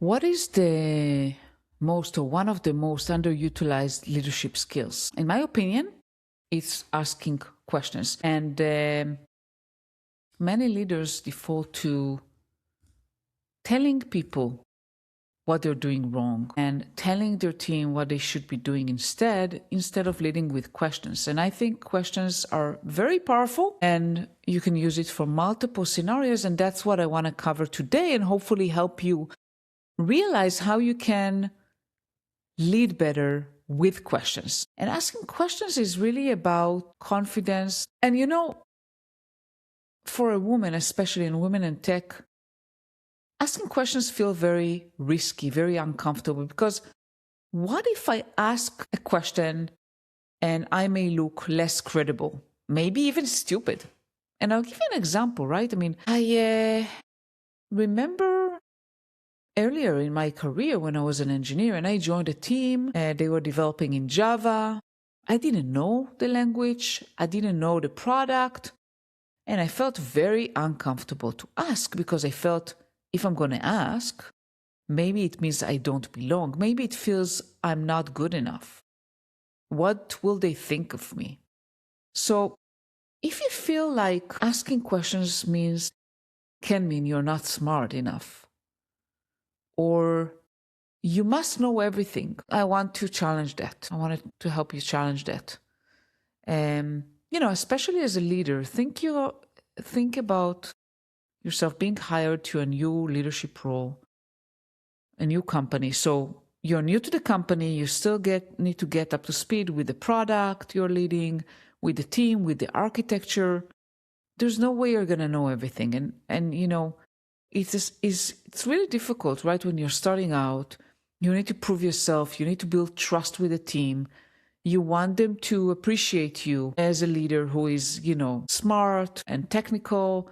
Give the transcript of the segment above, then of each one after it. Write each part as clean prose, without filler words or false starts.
What is the most or one of the most underutilized leadership skills? In my opinion, it's asking questions. And many leaders default to telling people what they're doing wrong and telling their team what they should be doing instead of leading with questions. And I think questions are very powerful and you can use it for multiple scenarios. And that's what I want to cover today and hopefully help you realize how you can lead better with questions. And asking questions is really about confidence. And for a woman, especially in women in tech, asking questions feel very risky, very uncomfortable, because what if I ask a question and I may look less credible, maybe even stupid? And I'll give you an example, right? I mean, I remember earlier in my career when I was an engineer and I joined a team, they were developing in Java. I didn't know the language, I didn't know the product, and I felt very uncomfortable to ask because I felt if I'm going to ask, maybe it means I don't belong. Maybe it feels I'm not good enough. What will they think of me? So if you feel like asking questions can mean you're not smart enough, or you must know everything, I want to challenge that. I wanted to help you challenge that. Especially as a leader, think about yourself being hired to a new leadership role, a new company. So you're new to the company, you still need to get up to speed with the product you're leading, with the team, with the architecture. There's no way you're going to know everything. And it's really difficult, right? When you're starting out, you need to prove yourself, you need to build trust with the team. You want them to appreciate you as a leader who is, smart and technical.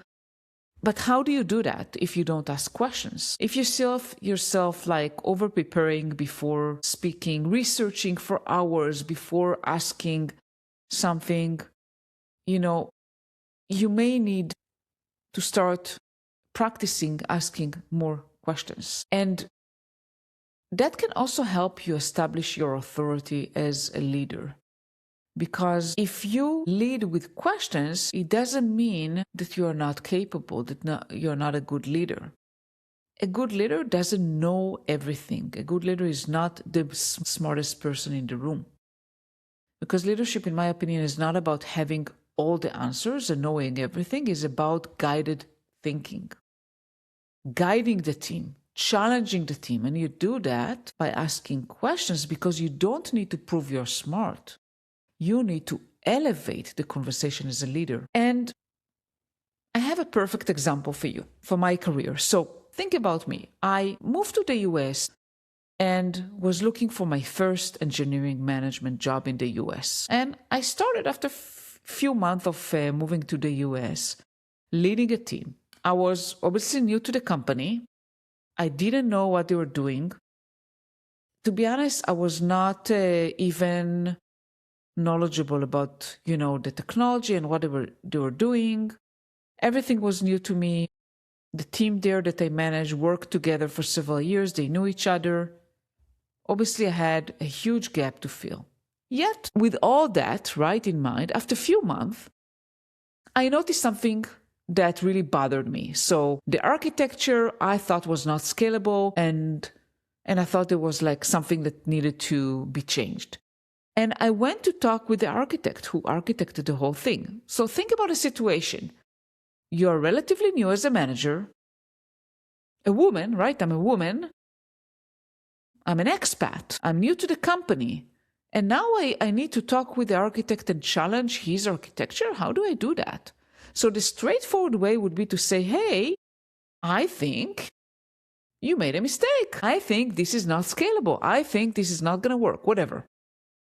But how do you do that if you don't ask questions? If you see yourself like over-preparing before speaking, researching for hours before asking something, you may need to start practicing asking more questions. And that can also help you establish your authority as a leader. Because if you lead with questions, it doesn't mean that you are not capable, that you're not a good leader. A good leader doesn't know everything. A good leader is not the smartest person in the room. Because leadership, in my opinion, is not about having all the answers and knowing everything. It's about guided thinking, guiding the team, challenging the team. And you do that by asking questions because you don't need to prove you're smart. You need to elevate the conversation as a leader. And I have a perfect example for you, for my career. So think about me. I moved to the US and was looking for my first engineering management job in the US. And I started after a few months of moving to the US, leading a team. I was obviously new to the company. I didn't know what they were doing. To be honest, I was not even knowledgeable about, the technology and what they were doing. Everything was new to me. The team there that I managed worked together for several years. They knew each other. Obviously, I had a huge gap to fill. Yet, with all that right in mind, after a few months, I noticed something that really bothered me. So the architecture I thought was not scalable, and I thought there was like something that needed to be changed. And I went to talk with the architect who architected the whole thing. So think about a situation. You're relatively new as a manager, a woman, right? I'm a woman. I'm an expat. I'm new to the company. And now I need to talk with the architect and challenge his architecture. How do I do that? So the straightforward way would be to say, hey, I think you made a mistake. I think this is not scalable. I think this is not going to work, whatever.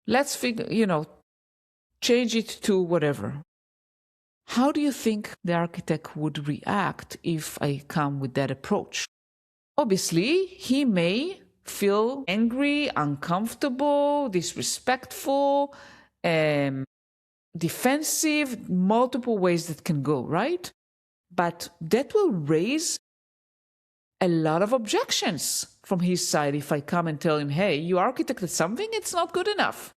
Let's change it to whatever. How do you think the architect would react if I come with that approach? Obviously, he may feel angry, uncomfortable, disrespectful, defensive, multiple ways that can go, right? But that will raise a lot of objections from his side if I come and tell him, hey, you architected something, it's not good enough.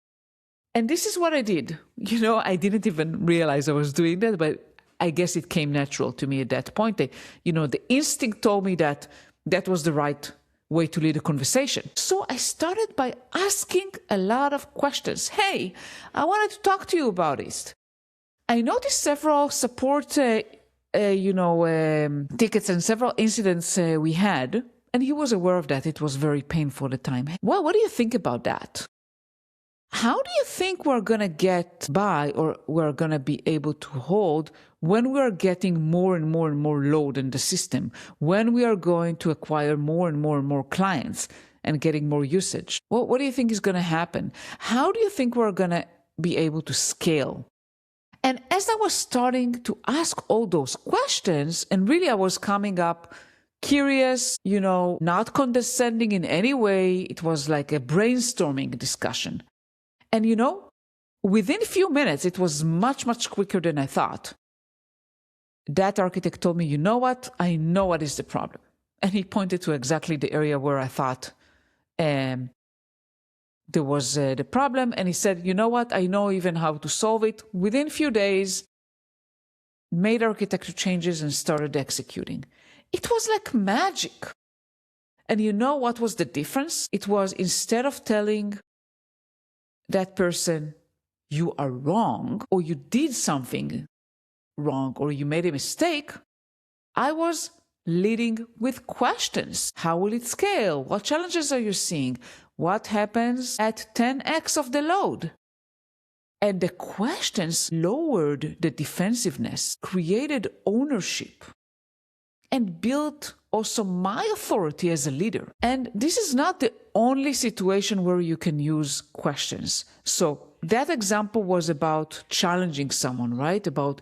And this is what I did. I didn't even realize I was doing that, but I guess it came natural to me at that point. The instinct told me that that was the right way to lead a conversation. So I started by asking a lot of questions. Hey, I wanted to talk to you about this. I noticed several support, tickets and several incidents we had, and he was aware of that. It was very painful at the time. Well, what do you think about that? How do you think we're going to get by, or we're going to be able to hold when we are getting more and more and more load in the system, when we are going to acquire more and more and more clients and getting more usage? Well, what do you think is going to happen? How do you think we're going to be able to scale? And as I was starting to ask all those questions, and really I was coming up curious, not condescending in any way. It was like a brainstorming discussion. And within a few minutes, it was much, much quicker than I thought. That architect told me, you know what? I know what is the problem. And he pointed to exactly the area where I thought there was the problem. And he said, you know what? I know even how to solve it. Within a few days, made architecture changes and started executing. It was like magic. And you know what was the difference? It was, instead of telling that person, you are wrong, or you did something wrong, or you made a mistake, I was leading with questions. How will it scale? What challenges are you seeing? What happens at 10x of the load? And the questions lowered the defensiveness, created ownership, and built also my authority as a leader. And this is not the only situation where you can use questions. So that example was about challenging someone, right? About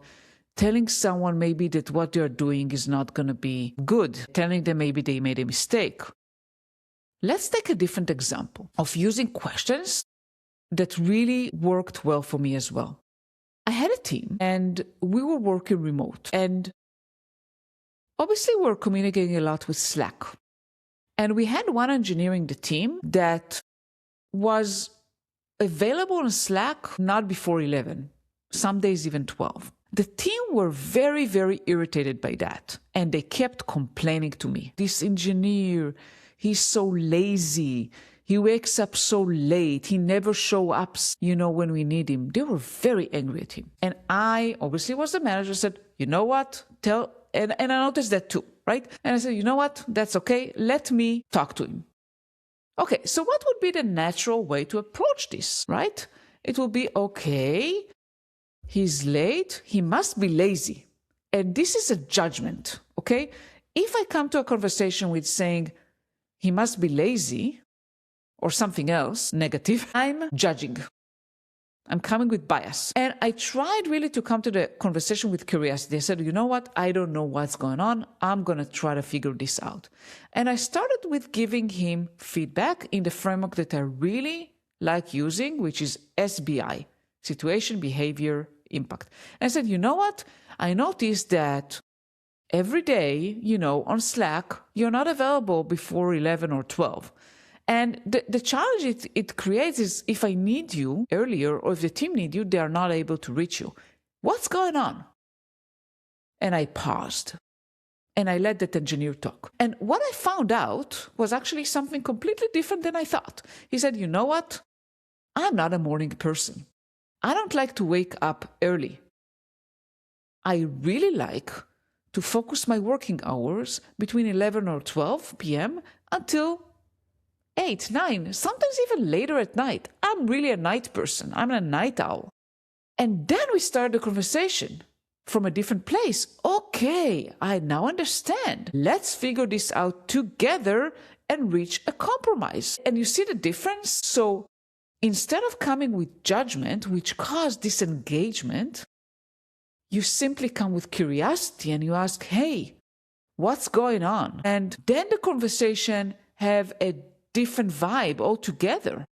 telling someone maybe that what they're doing is not going to be good, telling them maybe they made a mistake. Let's take a different example of using questions that really worked well for me as well. I had a team and we were working remote, and obviously we're communicating a lot with Slack. And we had one engineer in the team that was available on Slack not before 11, some days even 12. The team were very, very irritated by that. And they kept complaining to me. This engineer, he's so lazy. He wakes up so late. He never shows up, when we need him. They were very angry at him. And I obviously was the manager, said, you know what? And I noticed that too, right? And I said, you know what? That's okay. Let me talk to him. Okay, so what would be the natural way to approach this, right? It will be, okay, he's late. He must be lazy. And this is a judgment, okay? If I come to a conversation with saying, he must be lazy, or something else negative, I'm judging. I'm coming with bias. And I tried really to come to the conversation with curiosity. I said, you know what? I don't know what's going on. I'm going to try to figure this out. And I started with giving him feedback in the framework that I really like using, which is SBI, Situation, Behavior, Impact. And I said, you know what? I noticed that every day, on Slack, you're not available before 11 or 12. And the challenge it creates is, if I need you earlier, or if the team need you, they are not able to reach you. What's going on? And I paused and I let that engineer talk. And what I found out was actually something completely different than I thought. He said, you know what? I'm not a morning person. I don't like to wake up early. I really like to focus my working hours between 11 or 12 p.m. until 8, 9, sometimes even later at night. I'm really a night person. I'm a night owl. And then we started the conversation from a different place. Okay, I now understand. Let's figure this out together and reach a compromise. And you see the difference? So instead of coming with judgment, which caused disengagement, you simply come with curiosity and you ask, hey, what's going on? And then the conversation have a different vibe altogether.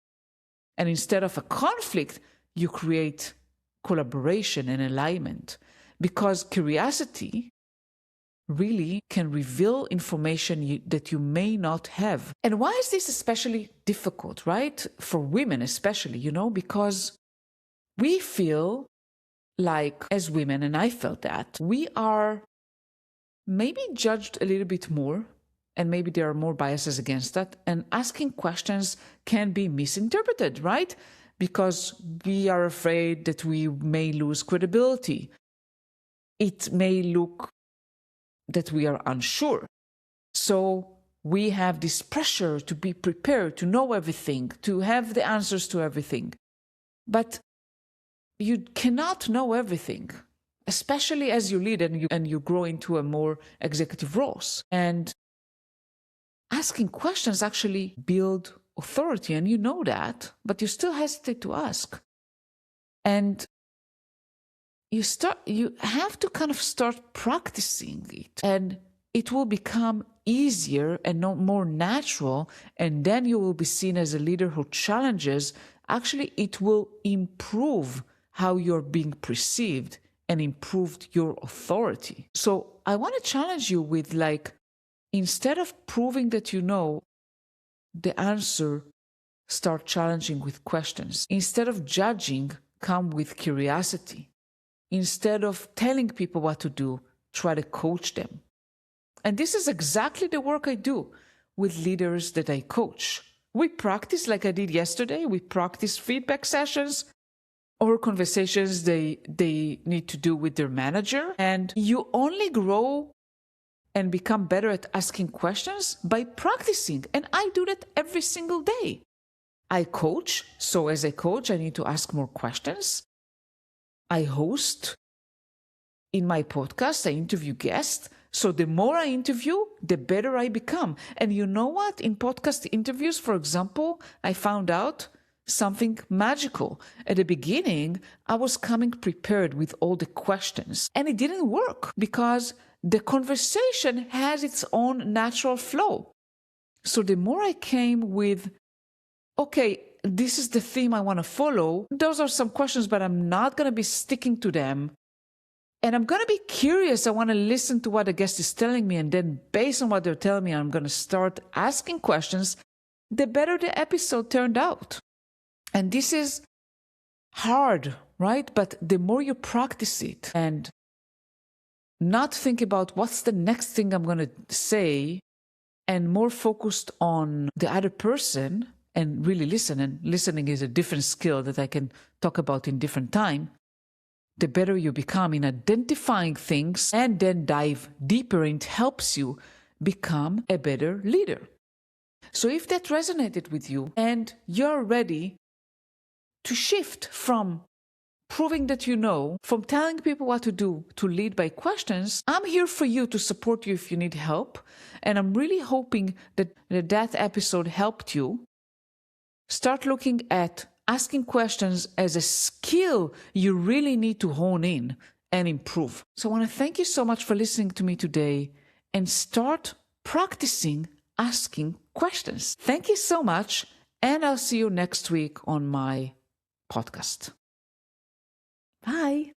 And instead of a conflict, you create collaboration and alignment, because curiosity really can reveal information that you may not have. And why is this especially difficult, right? For women especially, because we feel like, as women, and I felt that, we are maybe judged a little bit more, and maybe there are more biases against that, and asking questions can be misinterpreted, right? Because we are afraid that we may lose credibility. It may look that we are unsure. So we have this pressure to be prepared, to know everything, to have the answers to everything. But you cannot know everything, especially as you lead and you grow into a more executive roles. And asking questions actually build authority, and you know that, but you still hesitate to ask. And you have to kind of start practicing it, and it will become easier and more natural, and then you will be seen as a leader who challenges. Actually, it will improve how you're being perceived and improved your authority. So I want to challenge you with, instead of proving that you know the answer, start challenging with questions. Instead of judging, come with curiosity. Instead of telling people what to do, try to coach them. And this is exactly the work I do with leaders that I coach. We practice, like I did yesterday, we practice feedback sessions or conversations they need to do with their manager. And you only grow and become better at asking questions by practicing. And I do that every single day. I coach, so as a coach, I need to ask more questions. I host in my podcast, I interview guests. So the more I interview, the better I become. And you know what? In podcast interviews, for example, I found out something magical. At the beginning, I was coming prepared with all the questions, and it didn't work because the conversation has its own natural flow. So the more I came with, okay, this is the theme I want to follow. Those are some questions, but I'm not going to be sticking to them. And I'm going to be curious. I want to listen to what the guest is telling me. And then based on what they're telling me, I'm going to start asking questions. The better the episode turned out. And this is hard, right? But the more you practice it and not think about what's the next thing I'm going to say, and more focused on the other person and really listen. And listening is a different skill that I can talk about in different time. The better you become in identifying things and then dive deeper, and it helps you become a better leader. So if that resonated with you and you're ready to shift from proving that you know, from telling people what to do, to lead by questions, I'm here for you to support you if you need help. And I'm really hoping that episode helped you start looking at asking questions as a skill you really need to hone in and improve. So I want to thank you so much for listening to me today, and start practicing asking questions. Thank you so much, and I'll see you next week on my podcast. Bye.